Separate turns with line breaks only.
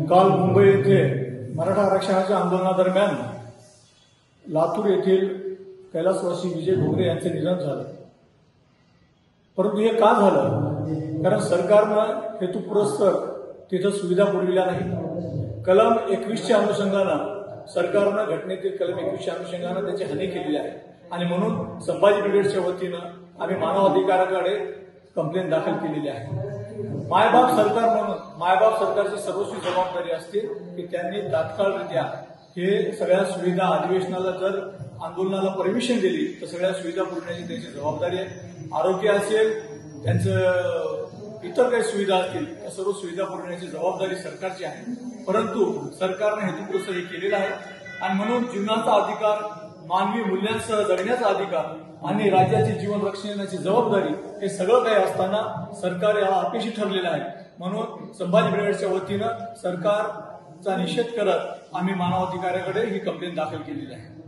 काल मुंबई येथे मराठा आरक्षणाच्या आंदोलनादरम्यान लातूर येथील कैलासवासी विजय घोगरे यांचे निधन झालं। परंतु हे का झालं? कारण सरकारनं हेतुपुरस्सर तिथं सुविधा पुरविल्या नाही। कलम 21च्या अनुषंगानं सरकारनं घटनेतील कलम 21च्या अनुषंगानं त्याची हानी केलेली आहे आणि म्हणून संभाजी ब्रिगेडच्या वतीनं आम्ही मानव अधिकाराकडे कंप्लेंट दाखल केलेली आहे। मायबाप सरकार म्हणून मायबाप सरकारची सर्वस्वी जबाबदारी असते की त्यांनी तात्काळरित्या हे सगळ्या सुविधा अधिवेशनाला जर आंदोलनाला परमिशन दिली तर सगळ्या सुविधा पुरवण्याची त्यांची जबाबदारी आहे। आरोग्य असेल, त्यांचं इतर काही सुविधा असतील त्या सर्व सुविधा पुरवण्याची जबाबदारी सरकारची आहे। परंतु सरकारने हेतुपुरस्सर हे केलेलं आहे आणि म्हणून जीवनाचा अधिकार, मानवी मूल्यांसह जगण्याचा अधिकार आणि राज्याचे जीवन रक्षणाची जबाबदारी हे सगळं काही असताना सरकार या अपयशी ठरलेला आहे। म्हणून संभाजी ब्रिगेडच्या वतीनं सरकारचा निषेध करत आम्ही मानव अधिकाऱ्याकडे ही कंप्लेंट दाखल केलेली आहे।